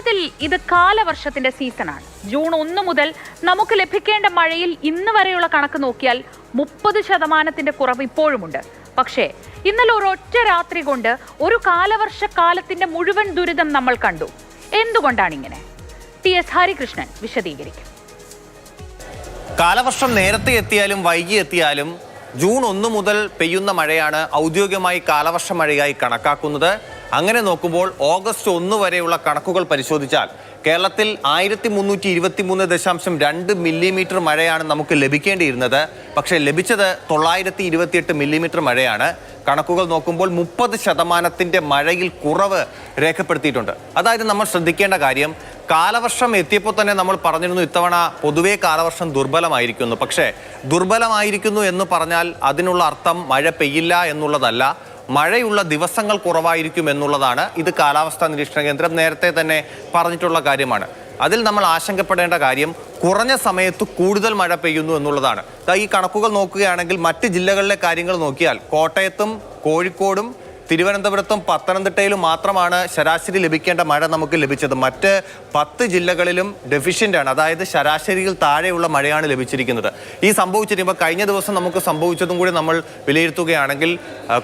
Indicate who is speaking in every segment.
Speaker 1: സത്യത്തിൽ ഇത് കാലവർഷത്തിന്റെ സീസണാണ്. ജൂൺ 1 മുതൽ നമുക്ക് ലഭിക്കേണ്ട മഴയിൽ ഇന്ന് വരെയുള്ള കണക്ക് നോക്കിയാൽ 30% കുറവ് ഇപ്പോഴുമുണ്ട്. പക്ഷേ ഇന്നലെ ഒരൊറ്റ രാത്രി കൊണ്ട് ഒരു കാലവർഷക്കാലത്തിന്റെ മുഴുവൻ ദുരിതം നമ്മൾ കണ്ടു. എന്തുകൊണ്ടാണ് ഇങ്ങനെ? TS ഹരികൃഷ്ണൻ വിശദീകരിക്കും.
Speaker 2: കാലവർഷം നേരത്തെ എത്തിയാലും വൈകി എത്തിയാലും ജൂൺ 1 മുതൽ പെയ്യുന്ന മഴയാണ് ഔദ്യോഗികമായി കാലവർഷ മഴയായി കണക്കാക്കുന്നത്. അങ്ങനെ നോക്കുമ്പോൾ ഓഗസ്റ്റ് 1 വരെയുള്ള കണക്കുകൾ പരിശോധിച്ചാൽ കേരളത്തിൽ 1323.2 മില്ലിമീറ്റർ മഴയാണ് നമുക്ക് ലഭിക്കേണ്ടിയിരുന്നത്. പക്ഷേ ലഭിച്ചത് 928 മില്ലിമീറ്റർ മഴയാണ്. കണക്കുകൾ നോക്കുമ്പോൾ 30% മഴയിൽ കുറവ് രേഖപ്പെടുത്തിയിട്ടുണ്ട്. അതായത് നമ്മൾ ശ്രദ്ധിക്കേണ്ട കാര്യം, കാലവർഷം എത്തിയപ്പോൾ തന്നെ നമ്മൾ പറഞ്ഞിരുന്നു ഇത്തവണ പൊതുവേ കാലവർഷം ദുർബലമായിരിക്കുന്നു. പക്ഷേ ദുർബലമായിരിക്കുന്നു എന്ന് പറഞ്ഞാൽ അതിനുള്ള അർത്ഥം മഴ പെയ്യില്ല എന്നുള്ളതല്ല, മഴയുള്ള ദിവസങ്ങൾ കുറവായിരിക്കും എന്നുള്ളതാണ്. ഇത് കാലാവസ്ഥാ നിരീക്ഷണ കേന്ദ്രം നേരത്തെ തന്നെ പറഞ്ഞിട്ടുള്ള കാര്യമാണ്. അതിൽ നമ്മൾ ആശങ്കപ്പെടേണ്ട കാര്യം കുറഞ്ഞ സമയത്ത് കൂടുതൽ മഴ പെയ്യുന്നു എന്നുള്ളതാണ്. ഈ കണക്കുകൾ നോക്കുകയാണെങ്കിൽ മറ്റ് ജില്ലകളിലെ കാര്യങ്ങൾ നോക്കിയാൽ കോട്ടയത്തും കോഴിക്കോടും തിരുവനന്തപുരത്തും പത്തനംതിട്ടയിലും മാത്രമാണ് ശരാശരി ലഭിക്കേണ്ട മഴ നമുക്ക് ലഭിച്ചത്. മറ്റ് 10 ജില്ലകളിലും ഡെഫിഷ്യൻ്റ് ആണ്, അതായത് ശരാശരിയിൽ താഴെയുള്ള മഴയാണ് ലഭിച്ചിരിക്കുന്നത്. ഈ സംഭവിച്ചിരിക്കുമ്പോൾ കഴിഞ്ഞ ദിവസം നമുക്ക് സംഭവിച്ചതും കൂടി നമ്മൾ വിലയിരുത്തുകയാണെങ്കിൽ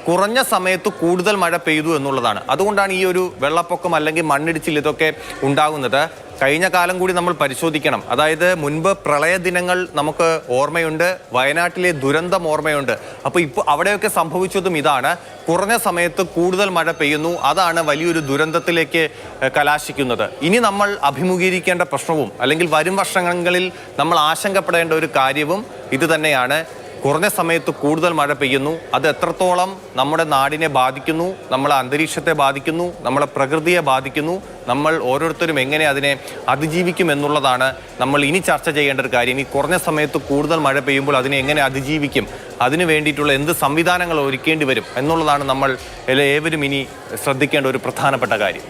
Speaker 2: കുറഞ്ഞ സമയത്ത് കൂടുതൽ മഴ പെയ്തു എന്നുള്ളതാണ്. അതുകൊണ്ടാണ് ഈ ഒരു വെള്ളപ്പൊക്കം അല്ലെങ്കിൽ മണ്ണിടിച്ചിൽ ഇതൊക്കെ ഉണ്ടാകുന്നത്. കഴിഞ്ഞ കാലം കൂടി നമ്മൾ പരിശോധിക്കണം. അതായത് മുൻപ് പ്രളയ ദിനങ്ങൾ നമുക്ക് ഓർമ്മയുണ്ട്, വയനാട്ടിലെ ദുരന്തം ഓർമ്മയുണ്ട്. അപ്പോൾ ഇപ്പോൾ അവിടെയൊക്കെ സംഭവിച്ചതും ഇതാണ്, കുറഞ്ഞ സമയത്ത് കൂടുതൽ മഴ പെയ്യുന്നു, അതാണ് വലിയൊരു ദുരന്തത്തിലേക്ക് കലാശിക്കുന്നത്. ഇനി നമ്മൾ അഭിമുഖീകരിക്കേണ്ട പ്രശ്നവും അല്ലെങ്കിൽ വരും വർഷങ്ങളിൽ നമ്മൾ ആശങ്കപ്പെടേണ്ട ഒരു കാര്യവും ഇത് തന്നെയാണ്. കുറഞ്ഞ സമയത്ത് കൂടുതൽ മഴ പെയ്യുന്നു, അത് എത്രത്തോളം നമ്മുടെ നാടിനെ ബാധിക്കുന്നു, നമ്മളെ അന്തരീക്ഷത്തെ ബാധിക്കുന്നു, നമ്മളെ പ്രകൃതിയെ ബാധിക്കുന്നു, നമ്മൾ ഓരോരുത്തരും എങ്ങനെ അതിനെ അതിജീവിക്കും എന്നുള്ളതാണ് നമ്മൾ ഇനി ചർച്ച ചെയ്യേണ്ട ഒരു കാര്യം. ഈ കുറഞ്ഞ സമയത്ത് കൂടുതൽ മഴ പെയ്യുമ്പോൾ അതിനെ എങ്ങനെ അതിജീവിക്കും, അതിനു വേണ്ടിയിട്ടുള്ള എന്ത് സംവിധാനങ്ങൾ ഒരുക്കേണ്ടി വരും എന്നുള്ളതാണ് നമ്മൾ ഏവരും ഇനി ശ്രദ്ധിക്കേണ്ട ഒരു പ്രധാനപ്പെട്ട കാര്യം.